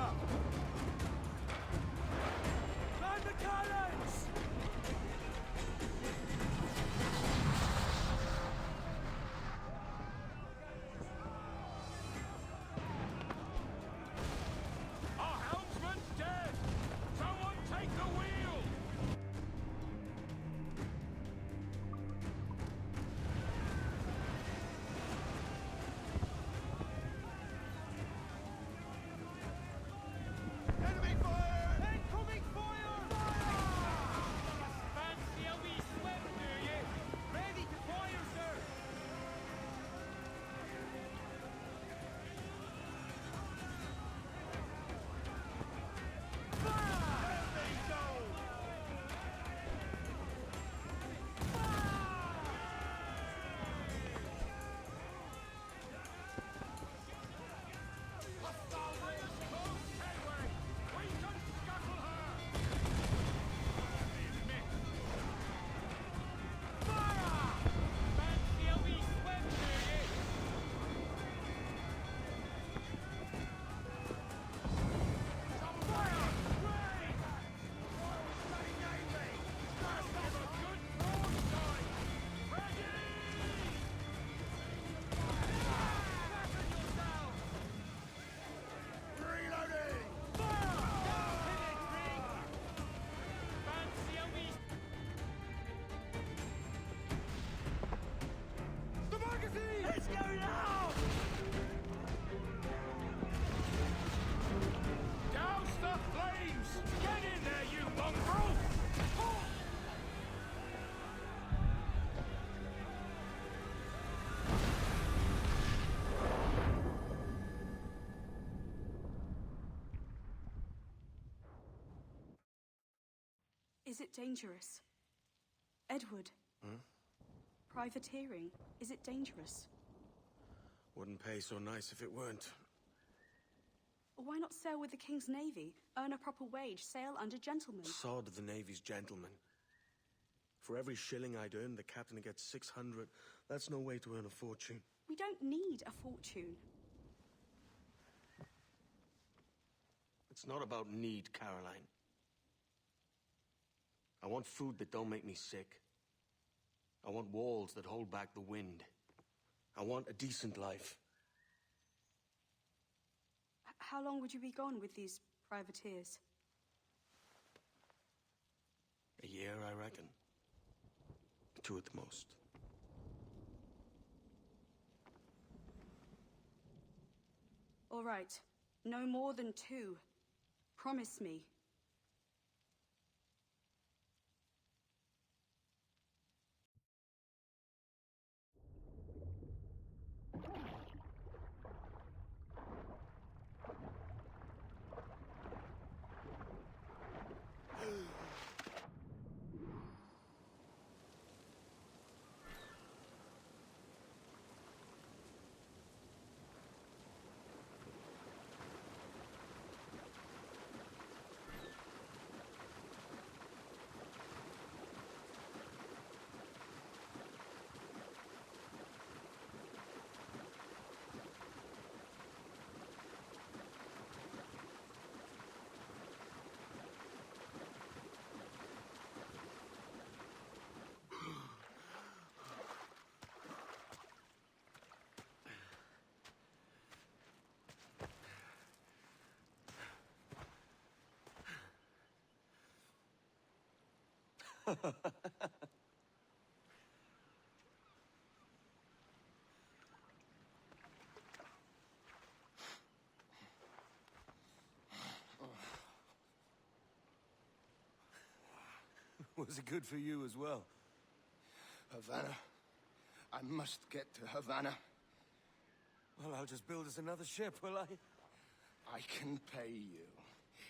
Fire! Man the cannons! Our helmsman's dead! Someone take the wheel! Enemy fire! Incoming fire! Fire! Fancy a wee swim, do you? Ready to fire, sir! Fire! There they go! Hostile raiders close headway! We can scuttle her! Fire! Fancy a wee swim, do you? Some fire! Raid! Royal Bloody Navy! First of a good broadside! Ready! Fasten yourselves! Reloading! Fire! Hit it, Ring! Fancy a wee... The magazine! Let's go now! Douse the flames! Get in there, you mongrel! Is it dangerous? Edward? Privateering, is it dangerous? Wouldn't pay so nice if it weren't. Why not sail with the King's Navy? Earn a proper wage, sail under gentlemen. Sod the Navy's gentlemen. For every shilling I'd earn, the captain gets 600. That's no way to earn a fortune. We don't need a fortune. It's not about need, Caroline. I want food that don't make me sick. I want walls that hold back the wind. I want a decent life. How long would you be gone with these privateers? A year, I reckon. 2 at the most. All right. No more than 2. Promise me. Was it good for you as well? Havana. I must get to Havana. Well, I'll just build us another ship, will I? I can pay you.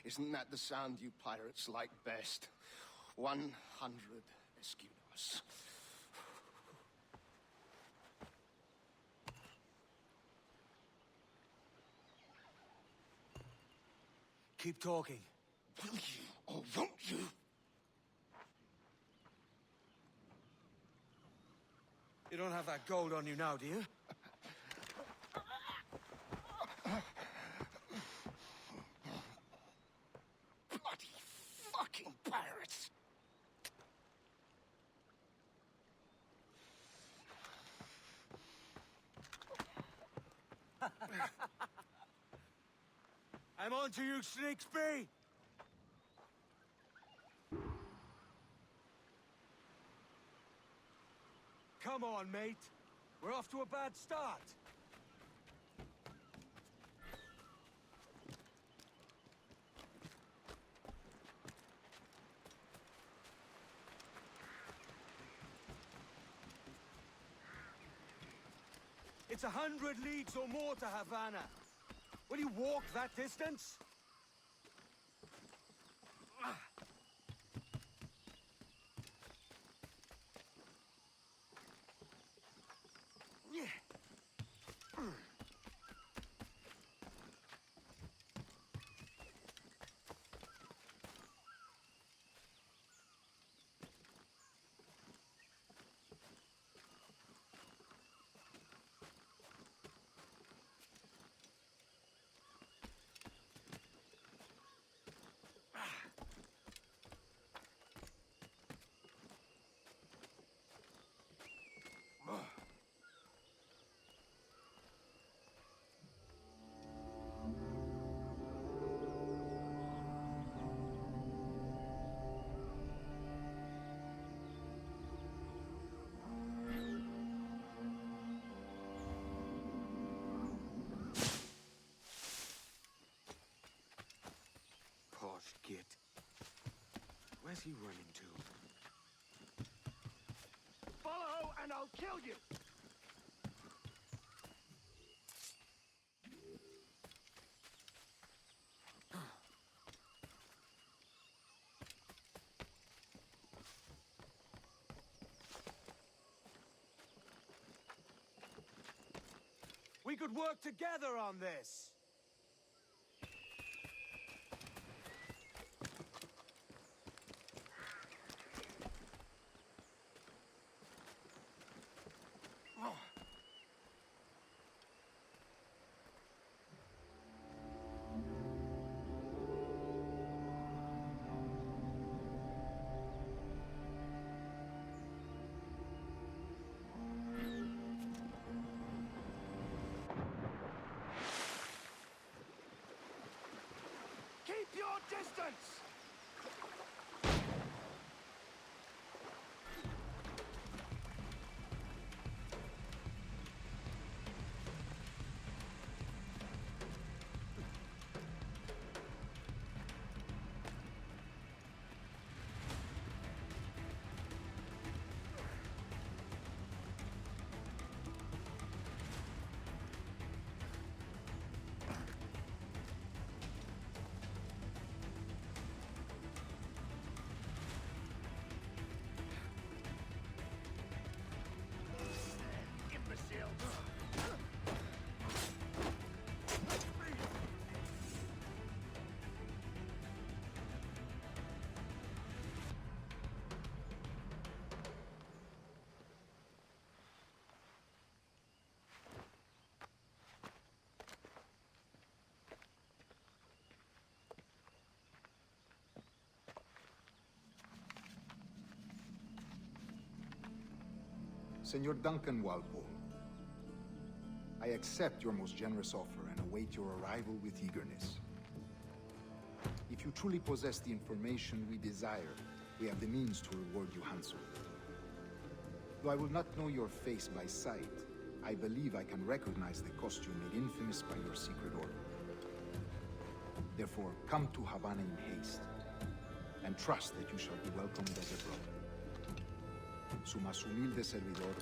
Isn't that the sound you pirates like best? 100 escudos. Keep talking. Will you or won't you? You don't have that gold on you now, do you? I'm on to you, Snakesby! Come on, mate. We're off to a bad start. It's 100 leagues or more to Havana. Will you walk that distance? Posh git. Where's he running to? Follow, and I'll kill you! We could work together on this! Keep your distance! Senor Duncan Walpole, I accept your most generous offer and await your arrival with eagerness. If you truly possess the information we desire, we have the means to reward you handsomely. Though I will not know your face by sight, I believe I can recognize the costume made infamous by your secret order. Therefore, come to Havana in haste, and trust that you shall be welcomed as a brother. Su más humilde servidor,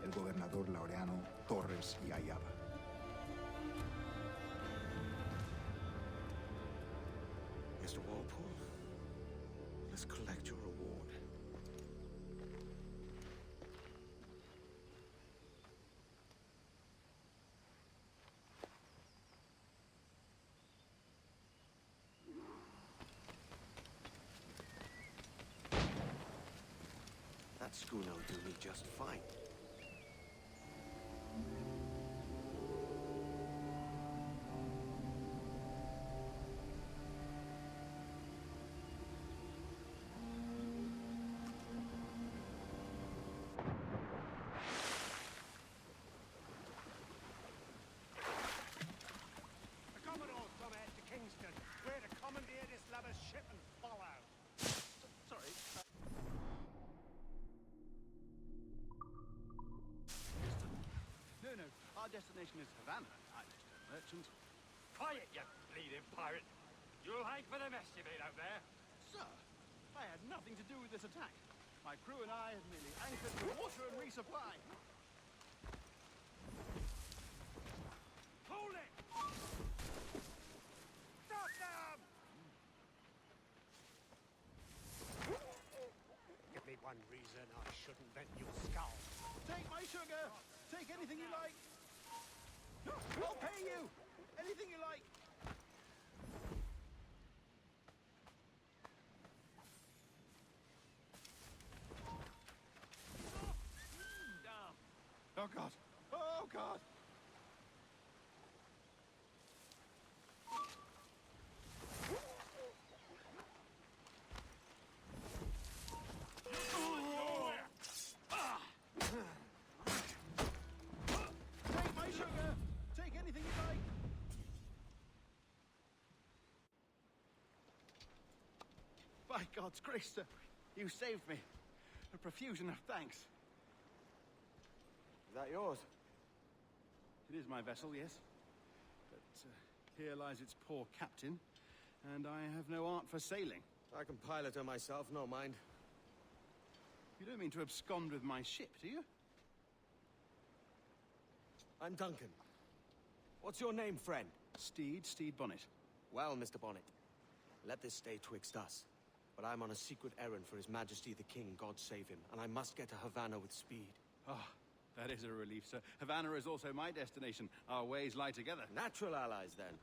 el gobernador Laureano Torres y Ayala. Mr. Walpole, let's collect your reward. That schooner will do me just fine. Our destination is Havana, Mr. Merchant. Quiet, you bleeding pirate. You'll hang for the mess you made out there. Sir, I had nothing to do with this attack. My crew and I have merely anchored for water and resupply. Hold it! Stop them! Give me one reason I shouldn't bend your skull. Take my sugar! Take anything you like! I'll pay you! Anything you like! Oh, God! Oh, God! Take my sugar! Take anything you like! By God's grace, sir, you saved me. A profusion of thanks. Is that yours? It is my vessel, yes. But here lies its poor captain, and I have no art for sailing. I can pilot her myself, no mind. You don't mean to abscond with my ship, do you? I'm Duncan. What's your name, friend? Steed Bonnet. Well, Mr. Bonnet, let this stay twixt us. But I'm on a secret errand for His Majesty the King, God save him, and I must get to Havana with speed. Ah, that is a relief, sir. Havana is also my destination. Our ways lie together. Natural allies, then.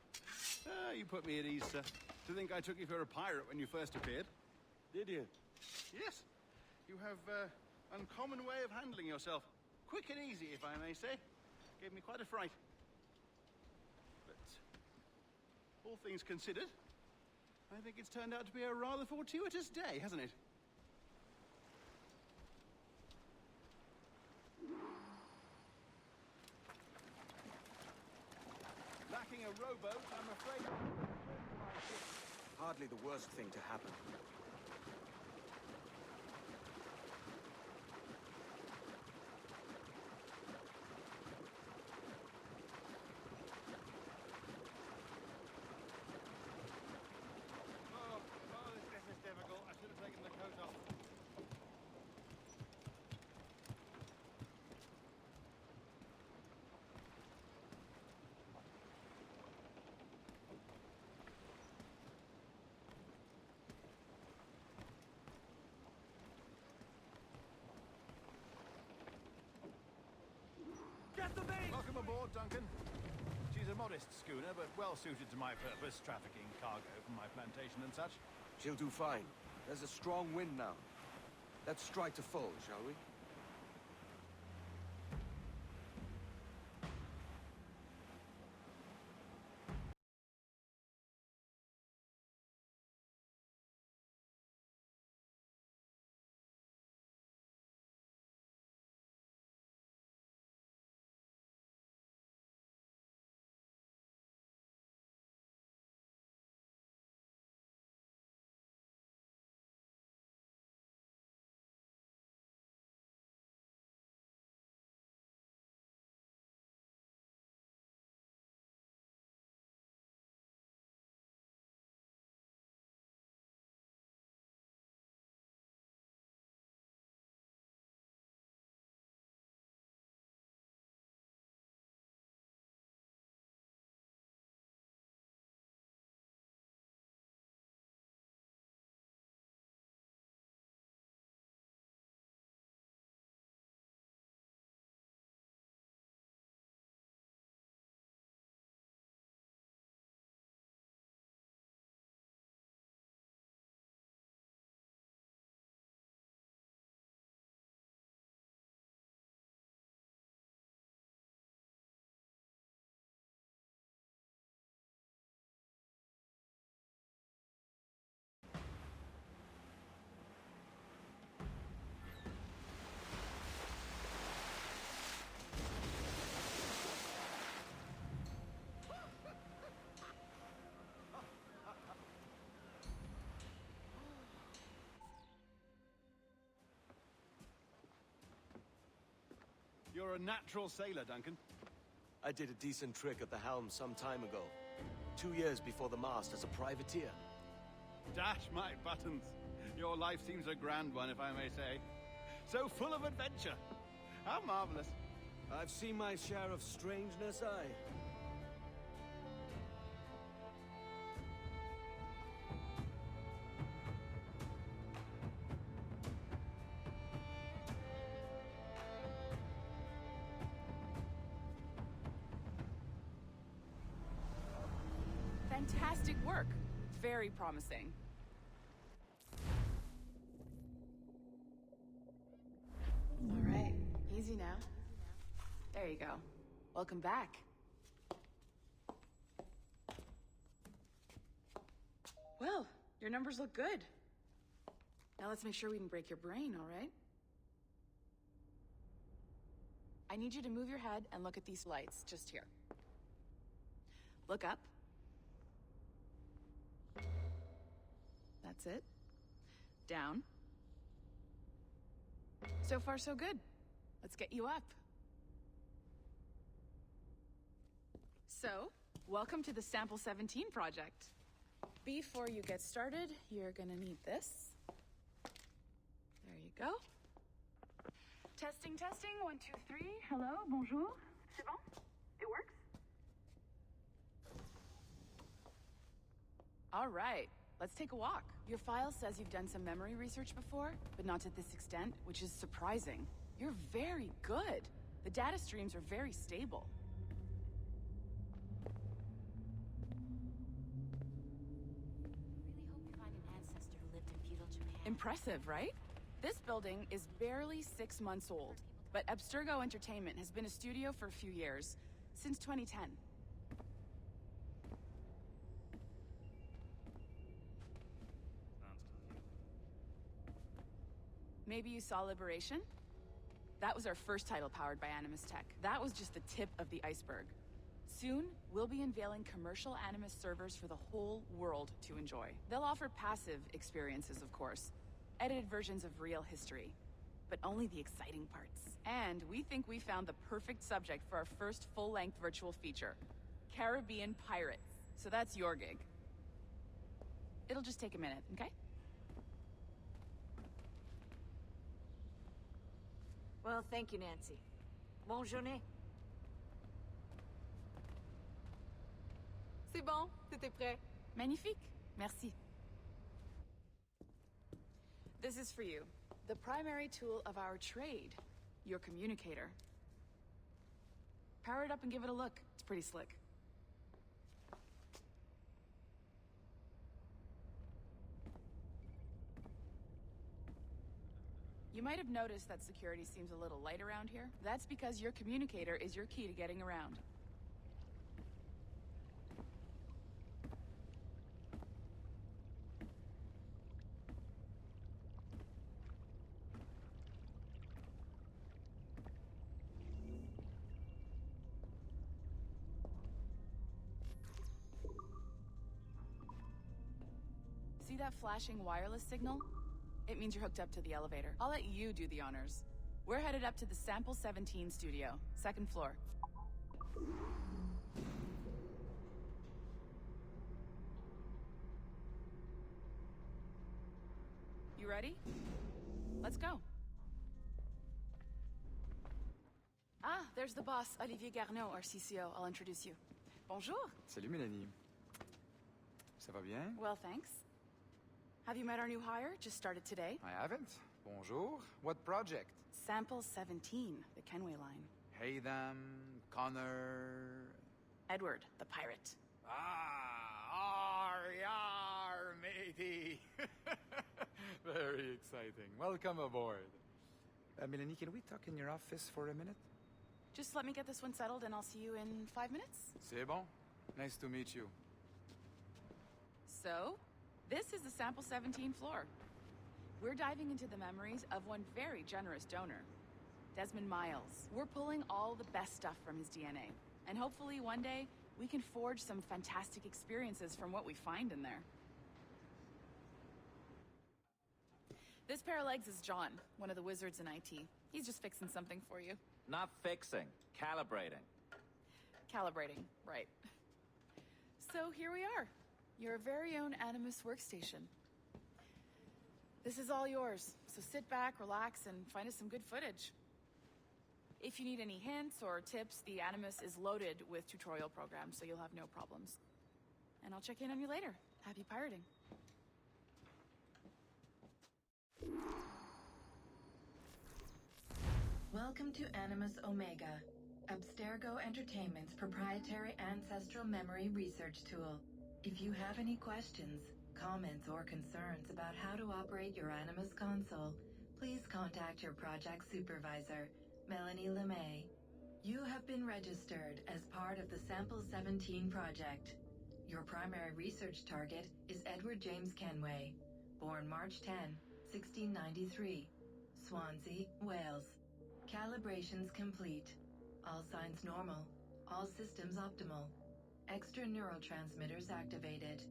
Ah, you put me at ease, sir. To think I took you for a pirate when you first appeared. Did you? Yes. You have uncommon way of handling yourself. Quick and easy, if I may say. Gave me quite a fright. But all things considered, I think it's turned out to be a rather fortuitous day, hasn't it? Lacking a rowboat, I'm afraid. Hardly the worst thing to happen. This is difficult. I should have taken the coat off. Get the bait! Welcome aboard, Duncan. She's a modest schooner, but well suited to my purpose, trafficking cargo from my plantation and such. She'll do fine. There's a strong wind now. Let's strike to full, shall we? You're a natural sailor, Duncan. I did a decent trick at the helm some time ago. 2 years before the mast as a privateer. Dash my buttons. Your life seems a grand one, if I may say. So full of adventure. How marvelous. I've seen my share of strangeness, aye. Fantastic work. Very promising. All right, easy now. There you go. Welcome back. Well, your numbers look good. Now let's make sure we can break your brain, all right? I need you to move your head and look at these lights just here. Look up. That's it. Down. So far, so good. Let's get you up. So, welcome to the Sample 17 project. Before you get started, you're gonna need this. There you go. Testing, testing, 1, 2, 3. Hello, bonjour. C'est bon? It works? All right, let's take a walk. Your file says you've done some memory research before, but not to this extent, which is surprising. You're very good. The data streams are very stable. Really hope we find an ancestor who lived in feudal Japan. Impressive, right? This building is barely 6 months old, but Abstergo Entertainment has been a studio for a few years, since 2010. Maybe you saw Liberation? That was our first title powered by Animus Tech. That was just the tip of the iceberg. Soon, we'll be unveiling commercial Animus servers for the whole world to enjoy. They'll offer passive experiences, of course, edited versions of real history, but only the exciting parts. And we think we found the perfect subject for our first full-length virtual feature, Caribbean Pirates. So that's your gig. It'll just take a minute, okay? Well, thank you, Nancy. Bonne journée. C'est bon, c'était prêt. Magnifique. Merci. This is for you. The primary tool of our trade, your communicator. Power it up and give it a look. It's pretty slick. You might have noticed that security seems a little light around here. That's because your communicator is your key to getting around. See that flashing wireless signal? It means you're hooked up to the elevator. I'll let you do the honors. We're headed up to the Sample 17 studio, 2nd floor. You ready? Let's go. Ah, there's the boss, Olivier Garneau, our CCO. I'll introduce you. Bonjour. Salut Mélanie. Ça va bien? Well, thanks. Have you met our new hire? Just started today. I haven't. Bonjour. What project? Sample 17, the Kenway line. Hey them, Connor... Edward, the pirate. Ah, yar, matey. Very exciting. Welcome aboard. Mélanie, can we talk in your office for a minute? Just let me get this one settled and I'll see you in 5 minutes. C'est bon. Nice to meet you. So, this is the Sample 17 floor. We're diving into the memories of one very generous donor, Desmond Miles. We're pulling all the best stuff from his DNA. And hopefully one day, we can forge some fantastic experiences from what we find in there. This pair of legs is John, one of the wizards in IT. He's just fixing something for you. Not fixing, calibrating. Calibrating, right. So here we are, your very own Animus workstation. This is all yours, so sit back, relax, and find us some good footage. If you need any hints or tips, the Animus is loaded with tutorial programs, so you'll have no problems. And I'll check in on you later. Happy pirating. Welcome to Animus Omega, Abstergo Entertainment's proprietary ancestral memory research tool. If you have any questions, comments, or concerns about how to operate your Animus console, please contact your project supervisor, Melanie LeMay. You have been registered as part of the Sample 17 project. Your primary research target is Edward James Kenway, born March 10, 1693, Swansea, Wales. Calibrations complete. All signs normal. All systems optimal. Extra neurotransmitters activated.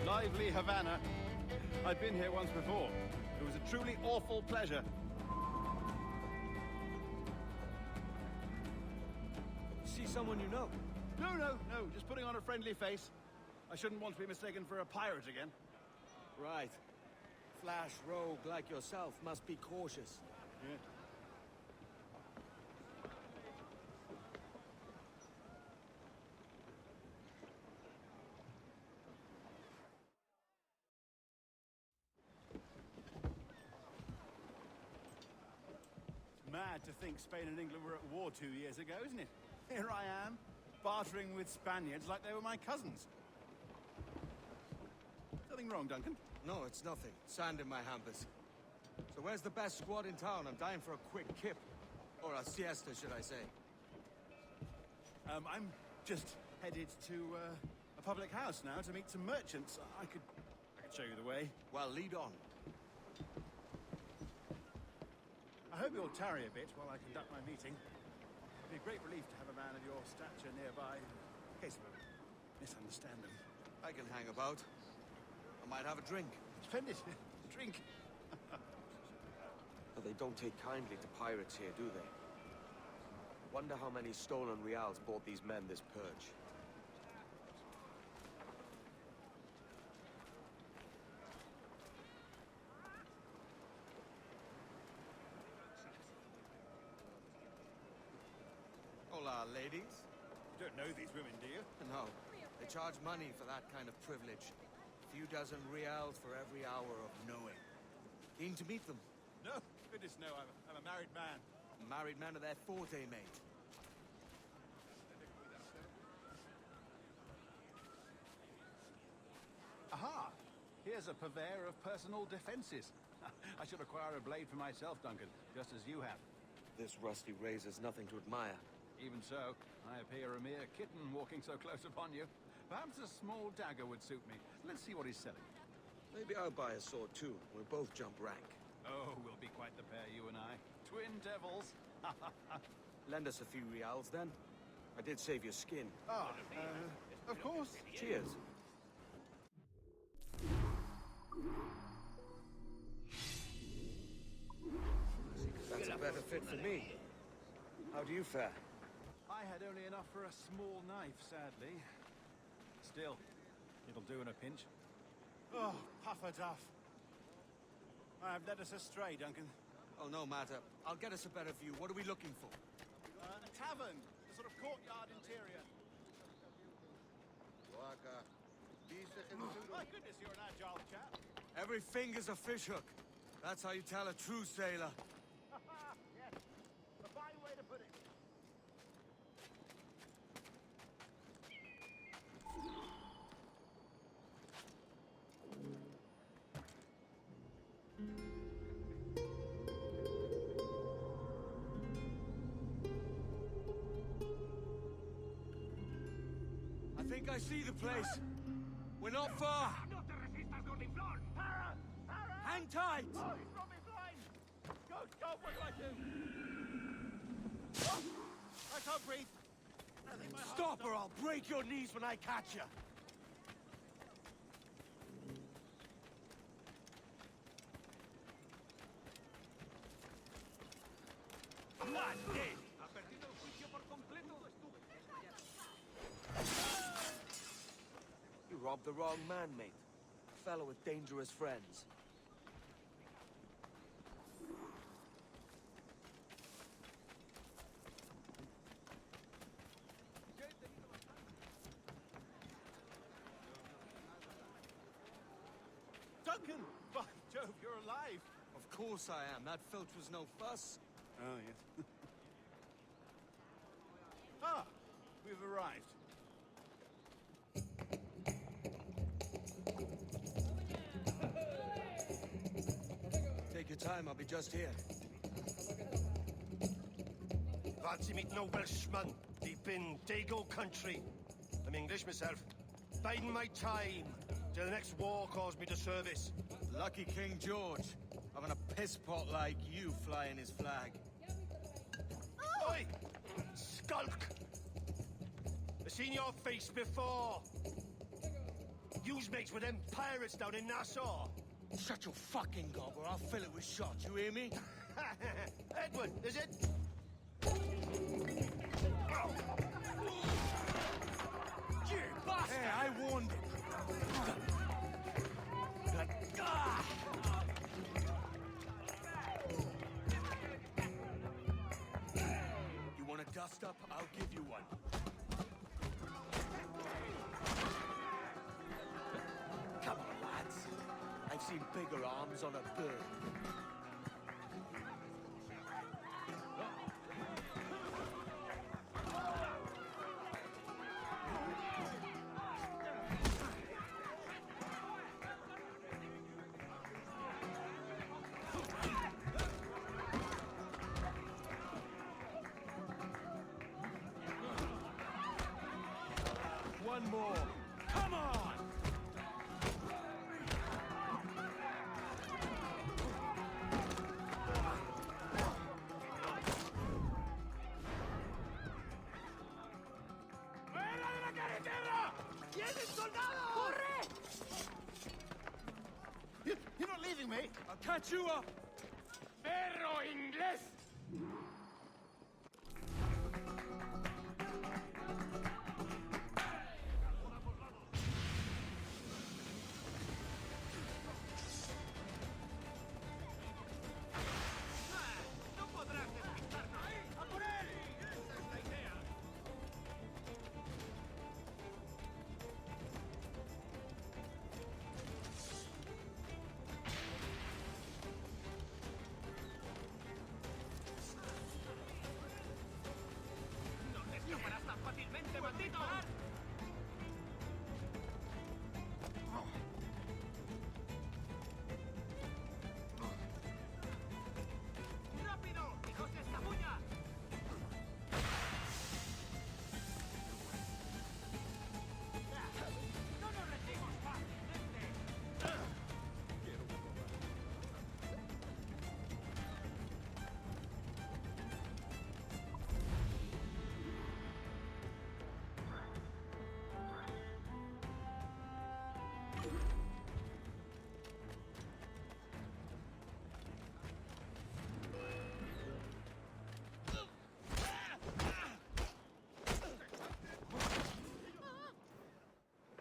Lively Havana. I've been here once before. It was a truly awful pleasure. See someone you know? No, just putting on a friendly face. I shouldn't want to be mistaken for a pirate again. Right. Flash rogue like yourself must be cautious. Yeah. Mad to think Spain and England were at war 2 years ago, isn't it? Here I am, bartering with Spaniards like they were my cousins. Something wrong, Duncan? No, it's nothing. Sand in my hampers. So where's the best squad in town? I'm dying for a quick kip. Or a siesta, should I say. I'm just headed to a public house now to meet some merchants. I could show you the way. Well, lead on. I hope you'll tarry a bit while I conduct my meeting. It'd be a great relief to have a man of your stature nearby in case of a misunderstanding. I can hang about. I might have a drink. Splendid. Drink. But they don't take kindly to pirates here, do they? Wonder how many stolen reals bought these men this purge. Hola, ladies. You don't know these women, do you? No, they charge money for that kind of privilege. A few dozen reals for every hour of knowing. Keen to meet them. No, goodness no, I'm a married man. Married men are their forte, mate. Aha! Here's a purveyor of personal defenses. I should acquire a blade for myself, Duncan, just as you have. This rusty razor's nothing to admire. Even so, I appear a mere kitten walking so close upon you. Perhaps a small dagger would suit me. Let's see what he's selling. Maybe I'll buy a sword too. We'll both jump rank. Oh, we'll be quite the pair, you and I. Twin devils. Lend us a few reals, then. I did save your skin. Ah, of course. Cheers. That's a better fit for me. How do you fare? I had only enough for a small knife, sadly. Still, it'll do in a pinch. Oh, puffer duff. I have led us astray, Duncan. Oh, no matter. I'll get us a better view. What are we looking for? A tavern. A sort of courtyard interior. My goodness, you're an agile chap. Every finger's a fishhook. That's how you tell a true sailor. Yes, a fine way to put it. think I see the place. We're not far. Hang tight! Oh, he's got me blind! Go, what do I do? Oh, I can't breathe. I think my heart's Stop or I'll break your knees when I catch you. Ha perdido el juicio por completo. You robbed the wrong man, mate. A fellow with dangerous friends. Duncan! By Jove, you're alive! Of course I am. That filch was no fuss. Oh, yes. Ah! We've arrived. Take your time, I'll be just here. Fancy meeting no Welshman deep in Dago country. I'm English myself. Biding my time till the next war calls me to service. Lucky King George, having a piss pot like you flying his flag. Oi! Skulk! I've seen your face before. You's mates with them pirates down in Nassau. Shut your fucking gob or I'll fill it with shots, you hear me? Edward, is it? You bastard! Hey, I warned him. You want a dust up? I'll give you one. Come on, lads. I've seen bigger arms on a bird. One more. Come on! ¡Fuera de la carretera! ¡Vienen soldados! ¡Corre! You're not leaving me! I'll catch you up! ¡Perro inglés! ¡No podrás despistarnos! ¡A por él! ¡Esa es la idea! ¡No te escaparás tan fácilmente, maldito! ¡Rápido! ¡Que no se escabulla! ¡No nos rendimos fácilmente!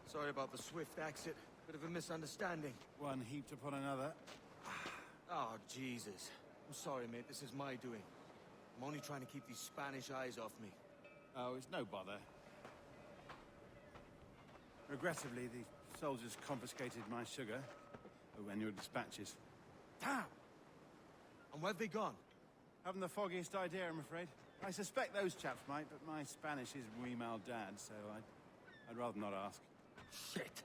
Sorry about the swift exit. Bit of a misunderstanding. One heaped upon another. Oh, Jesus. I'm sorry, mate. This is my doing. I'm only trying to keep these Spanish eyes off me. Oh, it's no bother. Regrettably, the soldiers confiscated my sugar and your dispatches. Damn! And where've they gone? Haven't the foggiest idea, I'm afraid. I suspect those chaps might, but my Spanish is muy mal dad, so I'd rather not ask. Shit!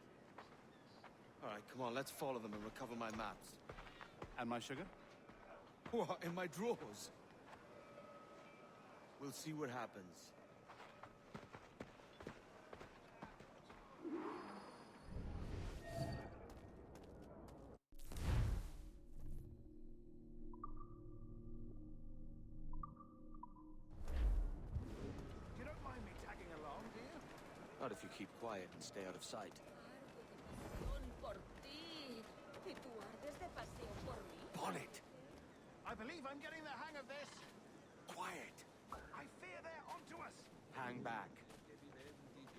All right, come on, let's follow them and recover my maps. And my sugar? What, in my drawers? We'll see what happens. keep quiet and stay out of sight. Por ti. ¿Y tú ardes de pasión por mí? Bonnet! I believe I'm getting the hang of this. Quiet! I fear they're onto us. Hang back.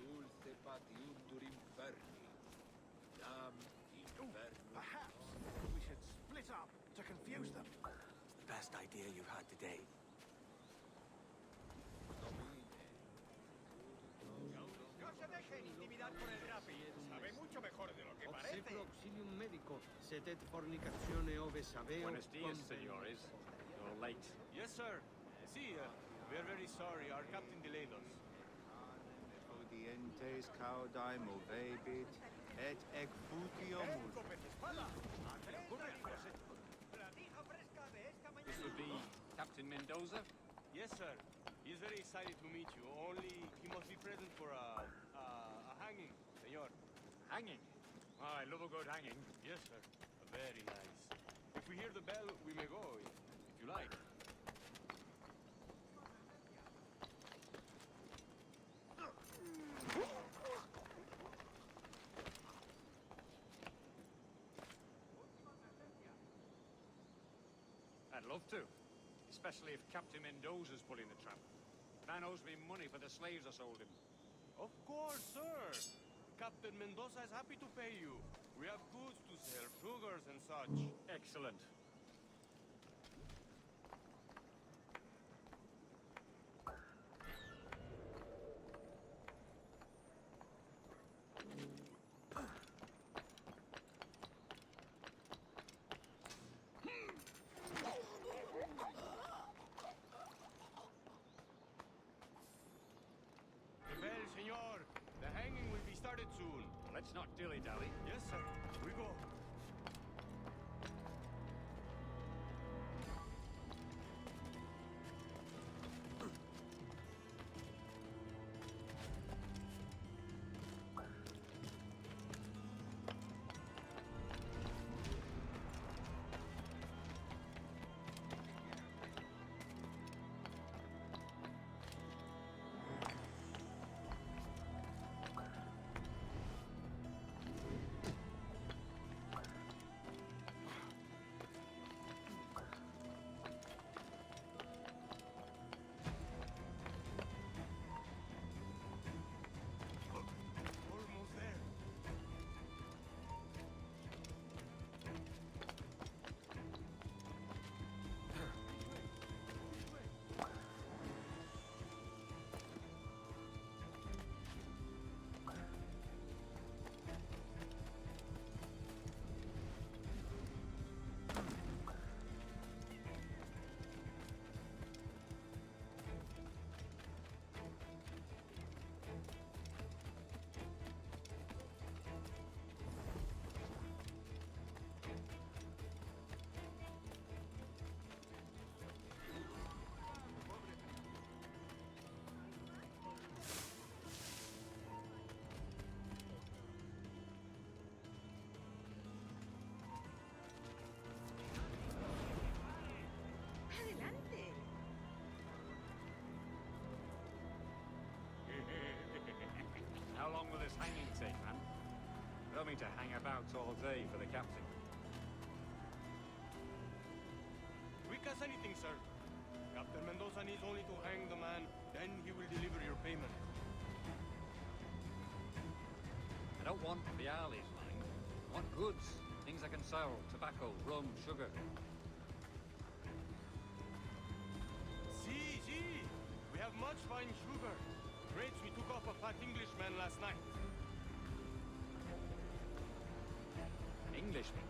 Ooh, perhaps we should split up to confuse them. It's the best idea you've had today. No se dejen intimidar por el rapi. Sabe mucho mejor de lo que parece. Auxilium medico, sed et fornicatione ove sabeo. Buenos días, señores. You're late. Yes, sir. See, we are very sorry. Our captain delayed us. Dientes caudae movebit, et ec futiomus. This would be Captain Mendoza? Yes, sir. He is very excited to meet you. Only he must be present for a hanging, senor. Hanging? I love a good hanging. Yes, sir. Very nice. If we hear the bell, we may go, if you like. I'd love to. Especially if Captain Mendoza's pulling the trap. Man owes me money for the slaves I sold him. Of course, sir. Captain Mendoza is happy to pay you. We have goods to sell, sugars and such. Excellent. Well, senor, the hanging will be started soon. Let's not dilly-dally. Yes, sir. We go. Almost there. Adelante. How long will this hanging take, man? I don't mean to hang about all day for the captain. Quick as anything, sir. Captain Mendoza needs only to hang the man, then he will deliver your payment. I don't want Viali's mine. I want goods. Things I can sell. Tobacco, rum, sugar. See, we have much fine sugar. Grapes we took off a fat Englishman last night. Englishman?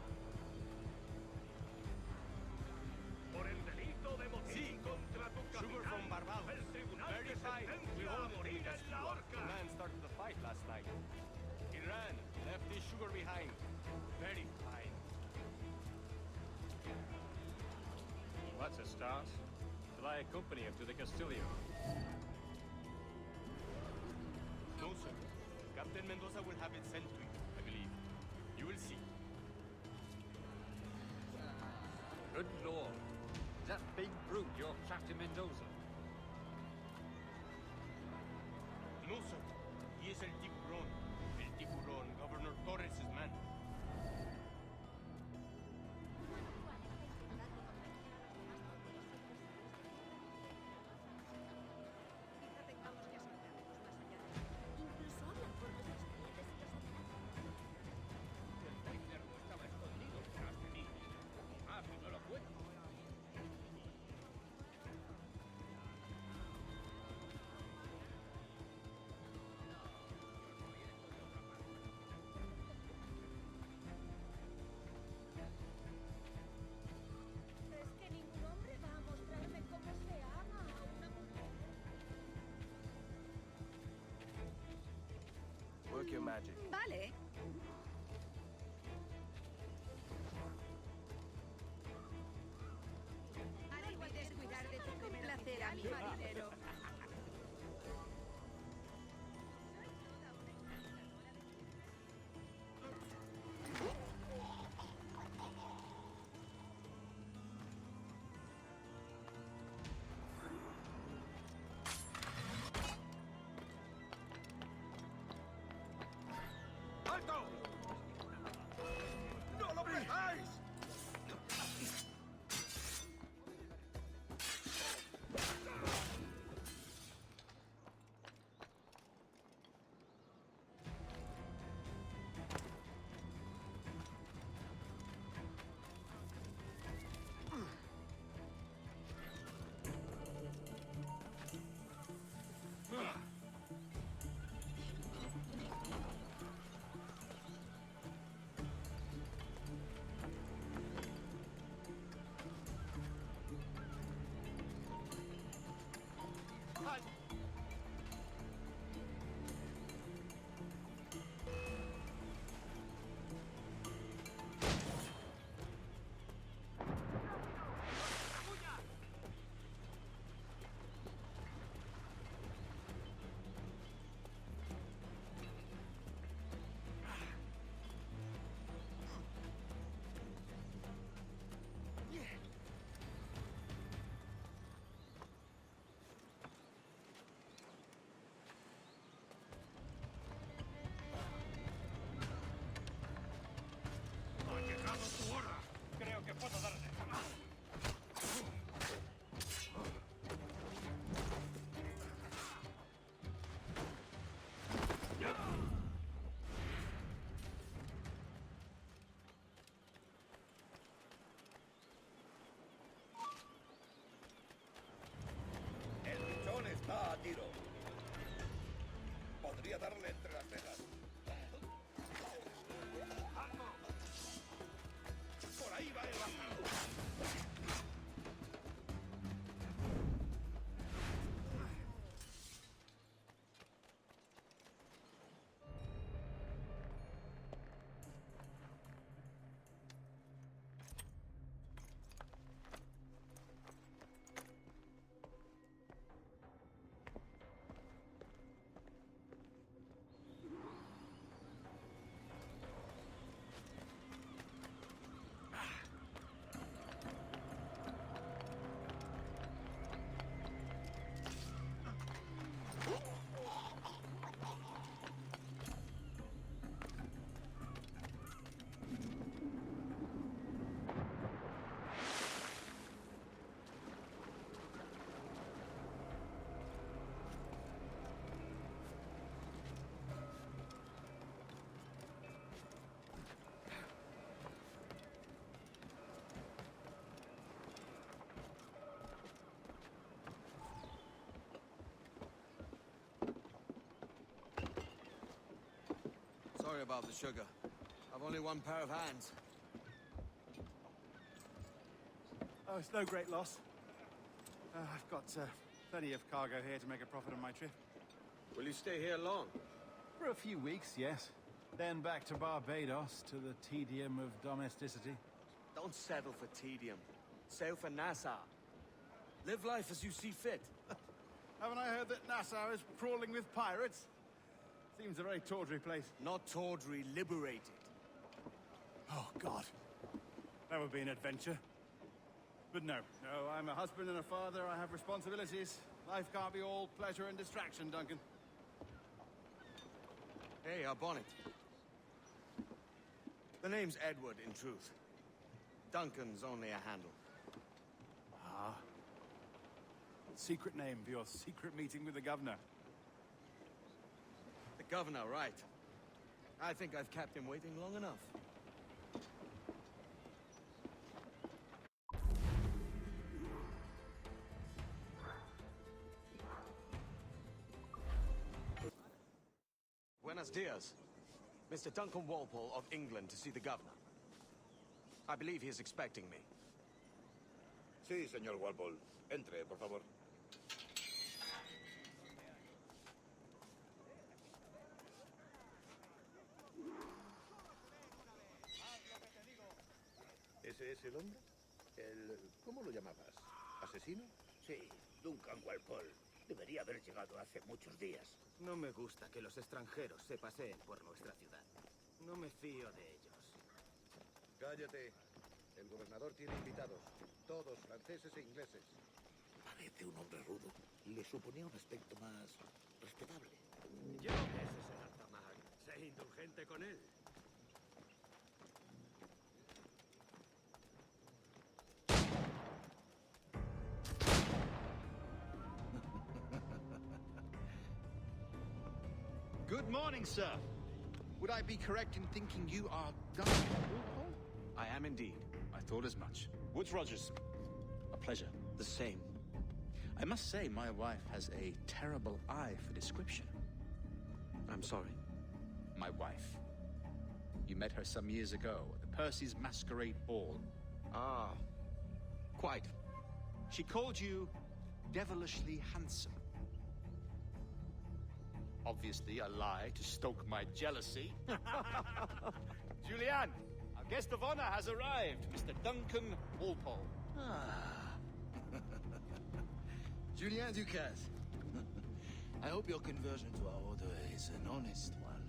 See, sugar from Barbados. Very fine. We hold it in Castile. The man started the fight last night. He ran, left his sugar behind. Very fine. Well, that's a start. Shall I accompany him to the Castillo? No, sir. Captain Mendoza will have it sent to you, I believe. You will see. Good lord. Is that big brute your Captain Mendoza? No, sir. He is el tiburón. El tiburón, Governor Torres's man. Incluso hablan por nuestros clientes y los atacan. El rey cerdo estaba escondido detrás de mí. Ah, si no lo puedo. ¿Crees que ningún hombre va a mostrarme cómo se ama a una mujer? Work your magic. Vale. No olvides cuidar de tu complacer a mi marinero. ¡Alto! ¡No lo dejáis! Ha llegado tu hora. Creo que puedo darle. El pichón está a tiro. Podría darle entre las cejas. Por ahí va el bajo. Sorry about the sugar. I've only one pair of hands. Oh, it's no great loss. I've got plenty of cargo here to make a profit on my trip. Will you stay here long? For a few weeks, yes. Then back to Barbados, to the tedium of domesticity. Don't settle for tedium. Sail for Nassau. Live life as you see fit. Haven't I heard that Nassau is crawling with pirates? Seems a very tawdry place. Not tawdry, liberated. Oh, God. That would be an adventure. But no, I'm a husband and a father. I have responsibilities. Life can't be all pleasure and distraction, Duncan. Hey, our bonnet. The name's Edward, in truth. Duncan's only a handle. Ah. Secret name for your secret meeting with the governor. The governor, right. I think I've kept him waiting long enough. Buenos dias. Mr. Duncan Walpole of England to see the governor. I believe he is expecting me. Sí, señor Walpole. Entre, por favor. ¿Ese es el hombre? ¿Cómo lo llamabas? ¿Asesino? Sí, Duncan Walpole. Debería haber llegado hace muchos días. No me gusta que los extranjeros se paseen por nuestra ciudad. No me fío de ellos. Cállate. El gobernador tiene invitados. Todos franceses e ingleses. Parece un hombre rudo. Le suponía un aspecto más respetable. Yo, ese es el altamar. Sé indulgente con él. Good morning, sir. Would I be correct in thinking you are Duncan Walpole? I am indeed. I thought as much. Woods Rogers. A pleasure. The same. I must say, my wife has a terrible eye for description. I'm sorry. My wife. You met her some years ago at the Percy's Masquerade Ball. Ah, quite. She called you devilishly handsome. Obviously a lie to stoke my jealousy. Julianne, our guest of honor has arrived, Mr. Duncan Walpole. Julien Ducasse. I hope your conversion to our order is an honest one.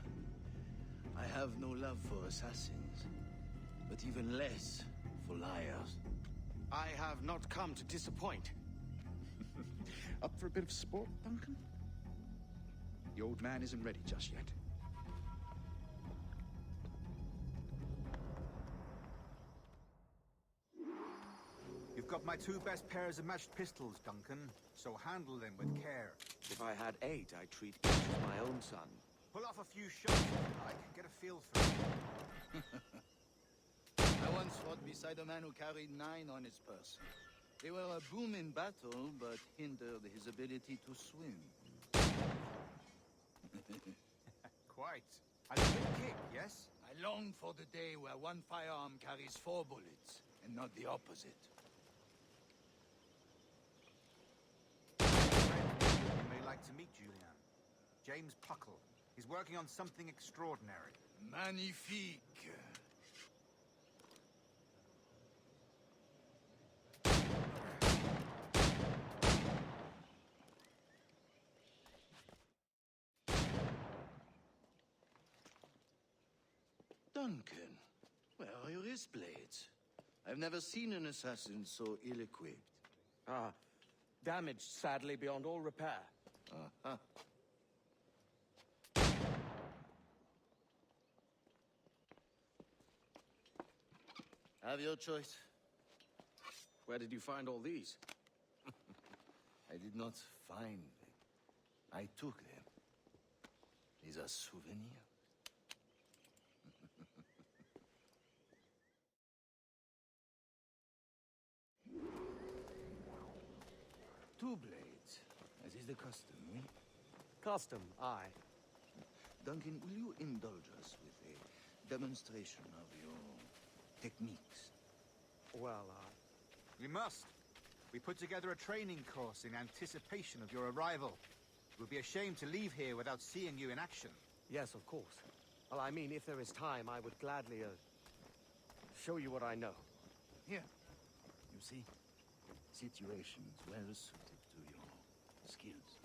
I have no love for assassins, but even less for liars. I have not come to disappoint. Up for a bit of sport, Duncan? The old man isn't ready just yet. You've got my 2 best pairs of matched pistols, Duncan, so handle them with care. If I had 8, I'd treat each as my own son. Pull off a few shots if you like, get a feel for it. I once fought beside a man who carried 9 on his person. They were a boom in battle, but hindered his ability to swim. Quite. A good kick, yes? I long for the day where one firearm carries 4 bullets, and not the opposite. You may like to meet Julian. James Puckle. He's working on something extraordinary. Magnifique. Duncan, where are your wrist blades? I've never seen an assassin so ill-equipped. Ah, damaged sadly beyond all repair. Uh-huh. Have your choice. Where did you find all these? I did not find them. I took them. These are souvenirs. 2 blades, as is the custom, oui? Custom, aye. Duncan, will you indulge us with a demonstration of your techniques? Well, We must. We put together a training course in anticipation of your arrival. It would be a shame to leave here without seeing you in action. Yes, of course. Well, I mean, if there is time, I would gladly, show you what I know. Here. You see? Situations well suited to your skills.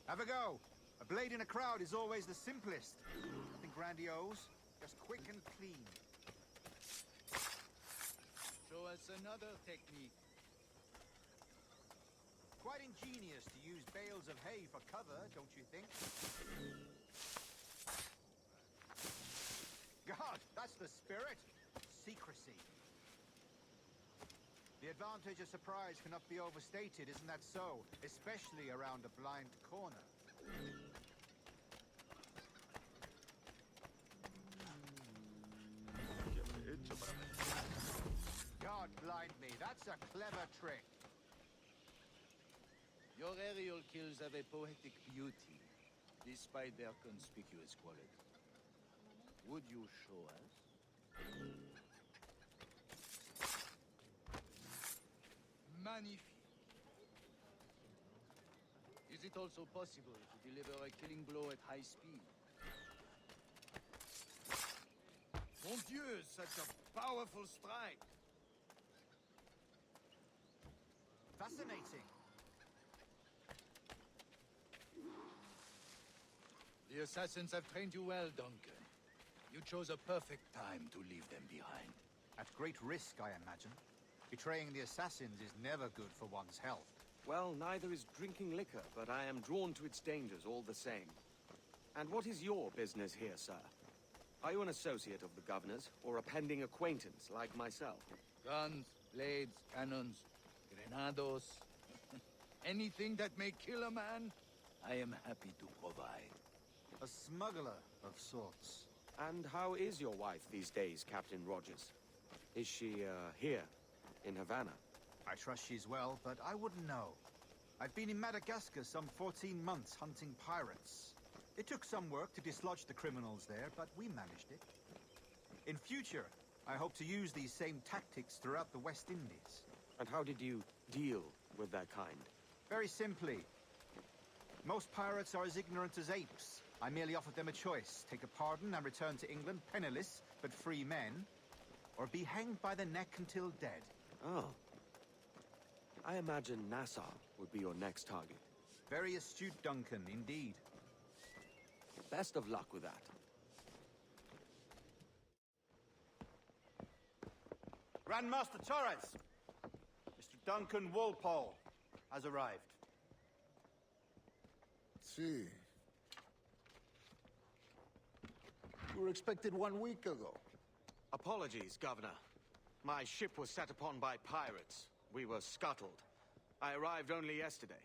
Have a go. A blade in a crowd is always the simplest. Nothing grandiose, just quick and clean. Show us another technique. Quite ingenious to use bales of hay for cover, don't you think? God, that's the spirit. Secrecy. The advantage of surprise cannot be overstated, isn't that so? Especially around a blind corner. God blind me, that's a clever trick. Your aerial kills have a poetic beauty, despite their conspicuous quality. Would you show us? Magnifique. Is it also possible to deliver a killing blow at high speed? Mon Dieu, such a powerful strike! Fascinating. The assassins have trained you well, Duncan. You chose a perfect time to leave them behind. At great risk, I imagine. Betraying the assassins is never good for one's health. Well, neither is drinking liquor, but I am drawn to its dangers all the same. And what is your business here, sir? Are you an associate of the governor's, or a pending acquaintance like myself? Guns, blades, cannons, grenados. Anything that may kill a man, I am happy to provide. A smuggler of sorts. And how is your wife these days, Captain Rogers? Is she, here, in Havana? I trust she's well, but I wouldn't know. I've been in Madagascar some 14 months hunting pirates. It took some work to dislodge the criminals there, but we managed it. In future, I hope to use these same tactics throughout the West Indies. And how did you deal with that kind? Very simply. Most pirates are as ignorant as apes. I merely offered them a choice. Take a pardon and return to England penniless, but free men. Or be hanged by the neck until dead. Oh. I imagine Nassau would be your next target. Very astute, Duncan, indeed. Best of luck with that. Grandmaster Torres! Mr. Duncan Walpole has arrived. See. You were expected 1 week ago. Apologies, Governor. My ship was set upon by pirates. We were scuttled. I arrived only yesterday.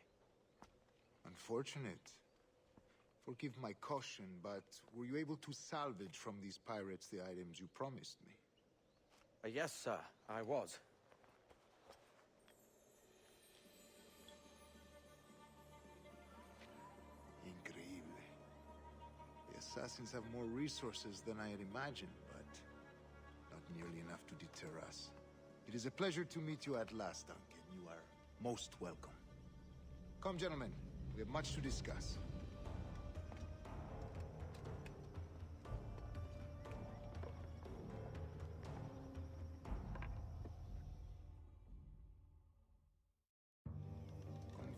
Unfortunate. Forgive my caution, but were you able to salvage from these pirates the items you promised me? Yes, sir, I was. Increíble. The assassins have more resources than I had imagined, but not nearly enough to deter us. It is a pleasure to meet you at last, Duncan. You are most welcome. Come, gentlemen. We have much to discuss.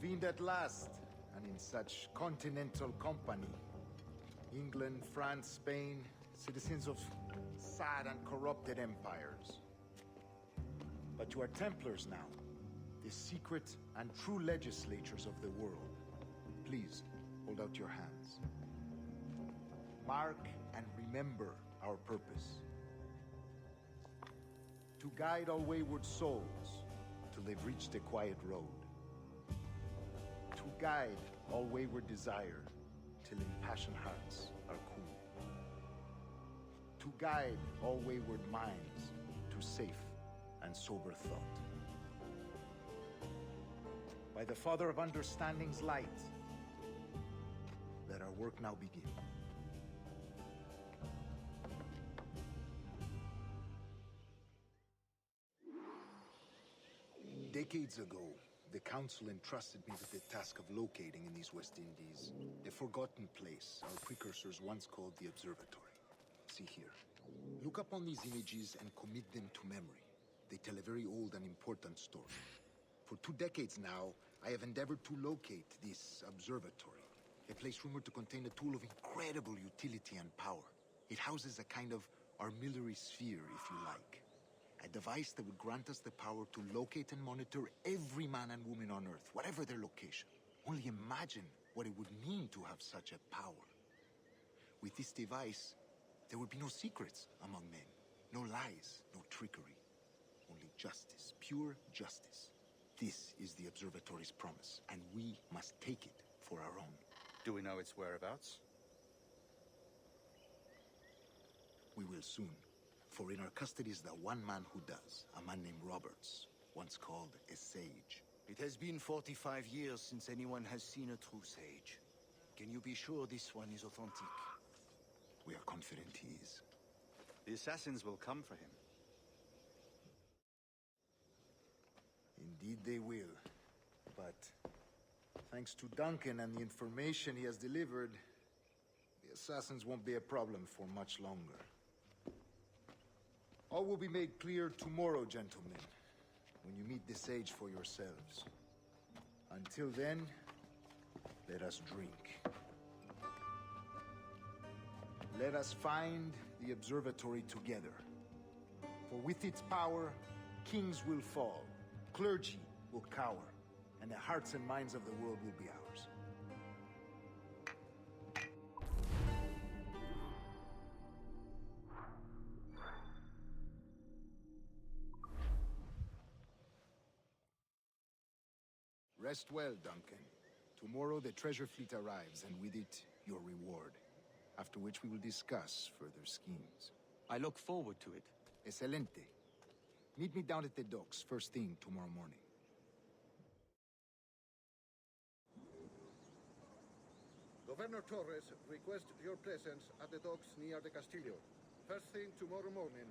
Convened at last, and in such continental company. England, France, Spain, citizens of sad and corrupted empires. But you are Templars now, the secret and true legislators of the world. Please, hold out your hands. Mark and remember our purpose. To guide all wayward souls till they've reached a quiet road. To guide all wayward desire till impassioned hearts are cool. To guide all wayward minds to safe and sober thought. By the Father of Understanding's light, let our work now begin. Decades ago, the Council entrusted me with the task of locating in these West Indies a forgotten place our precursors once called the Observatory. See here. Look upon these images and commit them to memory. They tell a very old and important story. For 2 decades now, I have endeavored to locate this observatory, a place rumored to contain a tool of incredible utility and power. It houses a kind of armillary sphere, if you like. A device that would grant us the power to locate and monitor every man and woman on Earth, whatever their location. Only imagine what it would mean to have such a power. With this device, There will be no secrets among men. No lies, no trickery. Only justice, pure justice. This is the Observatory's promise, and we must take it for our own. Do we know its whereabouts? We will soon. For in our custody is the one man who does, a man named Roberts, once called a sage. It has been 45 years since anyone has seen a true sage. Can you be sure this one is authentic? We are confident he is. The assassins will come for him. Indeed they will. But thanks to Duncan and the information he has delivered, the assassins won't be a problem for much longer. All will be made clear tomorrow, gentlemen, when you meet the sage for yourselves. Until then, let us drink. Let us find the observatory together. For with its power, kings will fall, clergy will cower, and the hearts and minds of the world will be ours. Rest well, Duncan. Tomorrow the treasure fleet arrives, and with it, your reward. After which we will discuss further schemes. I look forward to it. Excelente. Meet me down at the docks first thing tomorrow morning. Governor Torres requests your presence at the docks near the Castillo. First thing tomorrow morning.